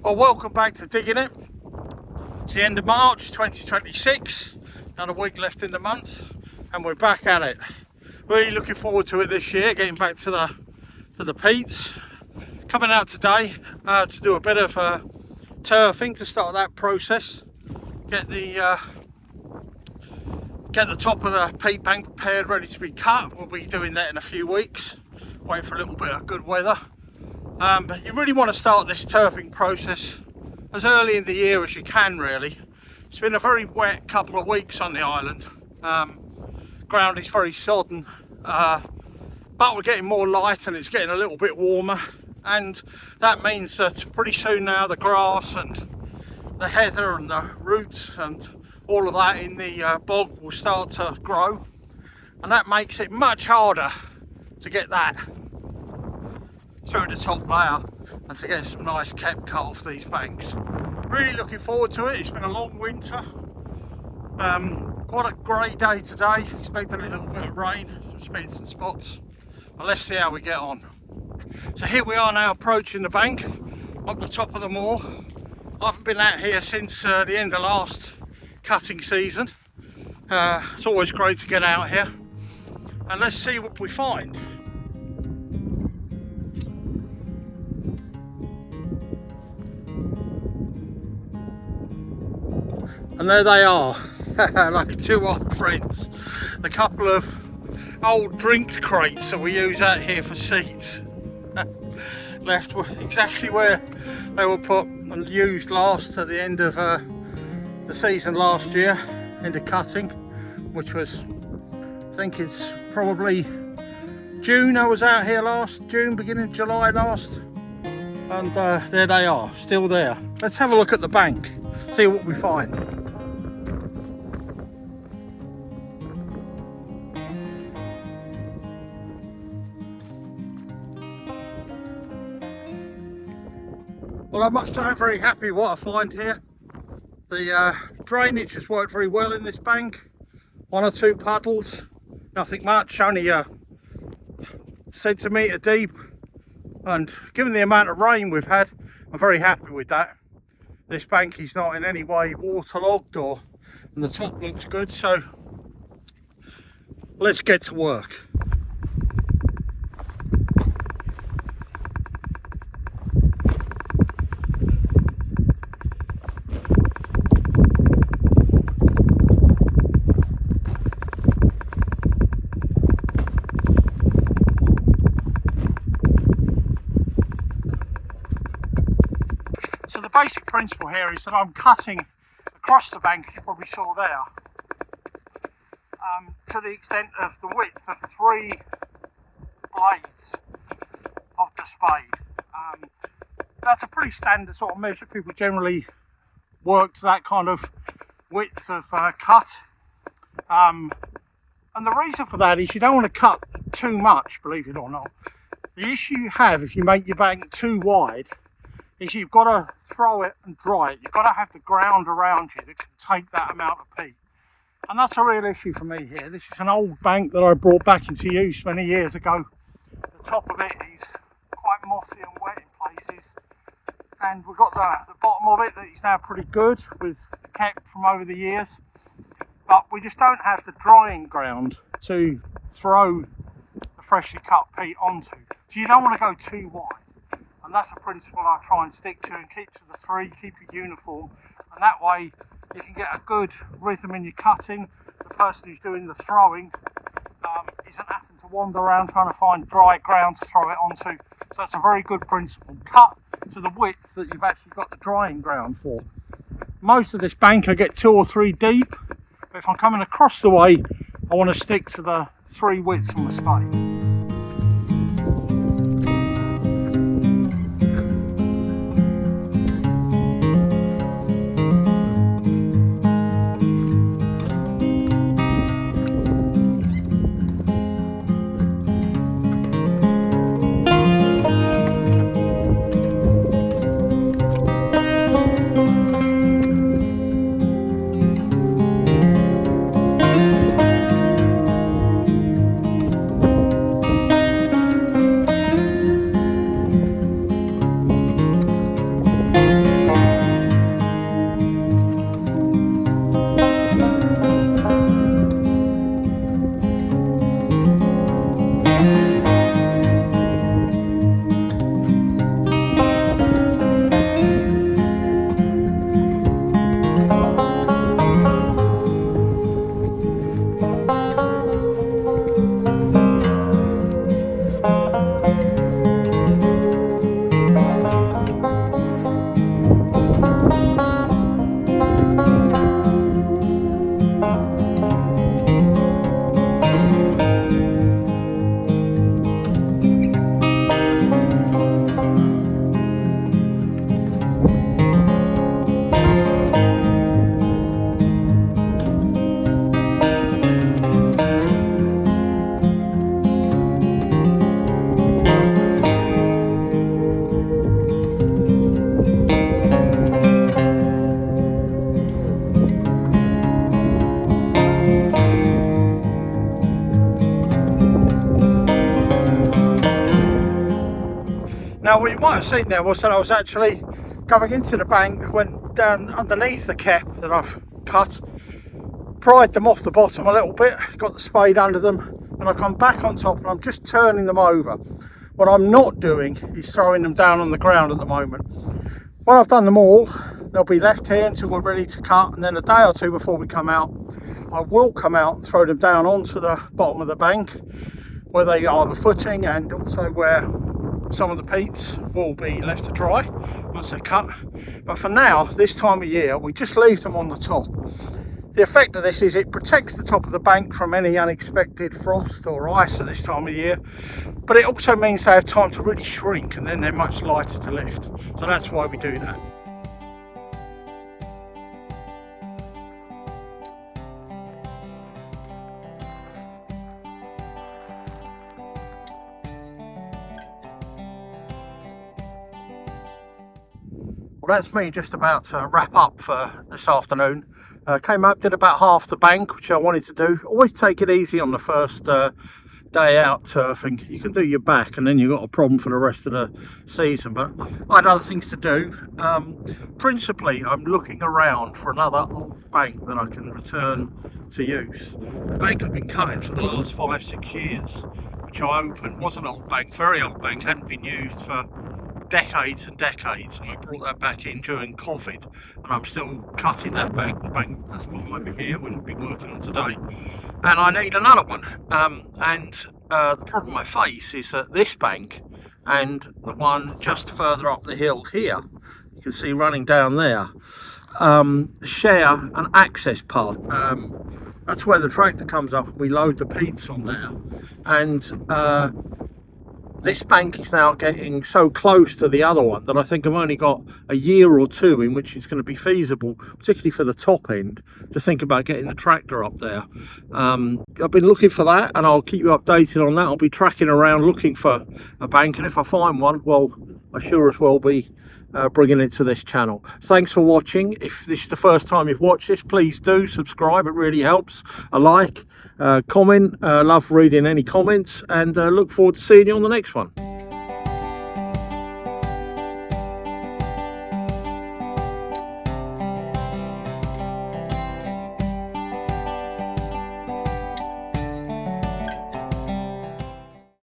Well, welcome back to Digging It. It's the end of March 2026, another week left in the month, and we're back at it. Really looking forward to it this year, getting back to the peats. Coming out today to do a bit of turfing to start that process. Get the top of the peat bank prepared, ready to be cut. We'll be doing that in a few weeks. Wait for a little bit of good weather. But you really want to start this turfing process as early in the year as you can, really. It's been a very wet couple of weeks on the island. Ground is very sodden, but we're getting more light and it's getting a little bit warmer, and that means that pretty soon now the grass and the heather and the roots and all of that in the bog will start to grow, and that makes it much harder to get that through the top layer and to get some nice kept cut off these banks. Really looking forward to it. It's been a long winter. Quite a grey day today, expecting a little bit of rain, some spits and spots, but let's see how we get on. So here we are now, approaching the bank up the top of the moor. I haven't been out here since the end of last cutting season. It's always great to get out here, and let's see what we find. And there they are, like two old friends. The couple of old drink crates that we use out here for seats. Left exactly where they were put and used last at the end of the season last year, end of cutting, which was, I think it's probably June. I was out here last June, beginning of July last. And there they are, still there. Let's have a look at the bank, see what we find. Well, I must say I'm very happy what I find here. The drainage has worked very well in this bank. One or two puddles, nothing much, only a centimetre deep. And given the amount of rain we've had, I'm very happy with that. This bank is not in any way waterlogged, and the top looks good, so let's get to work. So the basic principle here is that I'm cutting across the bank, as you probably saw there, to the extent of the width of 3 blades of the spade. That's a pretty standard sort of measure. People generally work to that kind of width of cut. And the reason for that is you don't want to cut too much, believe it or not. The issue you have if you make your bank too wide is you've got to throw it and dry it. You've got to have the ground around you that can take that amount of peat. And that's a real issue for me here. This is an old bank that I brought back into use many years ago. The top of it is quite mossy and wet in places. And we've got the bottom of it that is now pretty good with kept from over the years. But we just don't have the drying ground to throw the freshly cut peat onto. So you don't want to go too wide. And that's a principle I try and stick to, and keep to the 3, keep it uniform, and that way you can get a good rhythm in your cutting. The person who's doing the throwing isn't having to wander around trying to find dry ground to throw it onto. So it's a very good principle. Cut to the width that you've actually got the drying ground for. Most of this bank I get 2 or 3 deep, but if I'm coming across the way, I want to stick to the 3 widths on the spade. what you might have seen there was that I was actually going into the bank, went down underneath the cap that I've cut, pried them off the bottom a little bit, got the spade under them, and I come back on top and I'm just turning them over. What I'm not doing is throwing them down on the ground at the moment. When I've done them all, they'll be left here until we're ready to cut, and then a day or two before we come out, I will come out and throw them down onto the bottom of the bank where they are the footing, and also where some of the peats will be left to dry once they're cut. But for now, this time of year, we just leave them on the top. The effect of this is it protects the top of the bank from any unexpected frost or ice at this time of year, but it also means they have time to really shrink, and then they're much lighter to lift. So that's why we do that. Well, that's me just about to wrap up for this afternoon. Came up, did about half the bank, which I wanted to do. Always take it easy on the first day out turfing. You can do your back and then you've got a problem for the rest of the season, but I had other things to do. Principally, I'm looking around for another old bank that I can return to use. The bank I've been cutting for the last 5-6 years, which I opened, was an old bank, very old bank, hadn't been used for decades and decades, and I brought that back in during COVID, and I'm still cutting that bank, the bank that's behind me here, which I've been working on today, and I need another one. The problem I face is that this bank and the one just further up the hill here, you can see running down there, share an access path. That's where the tractor comes up. We load the peats on there, and this bank is now getting so close to the other one that I think I've only got a year or two in which it's going to be feasible, particularly for the top end, to think about getting the tractor up there. I've been looking for that, and I'll keep you updated on that. I'll be tracking around looking for a bank, and if I find one, well, I sure as well be bringing it to this channel. Thanks for watching. If this is the first time you've watched this, please do subscribe. It really helps. A like, comment. Love reading any comments, and look forward to seeing you on the next one.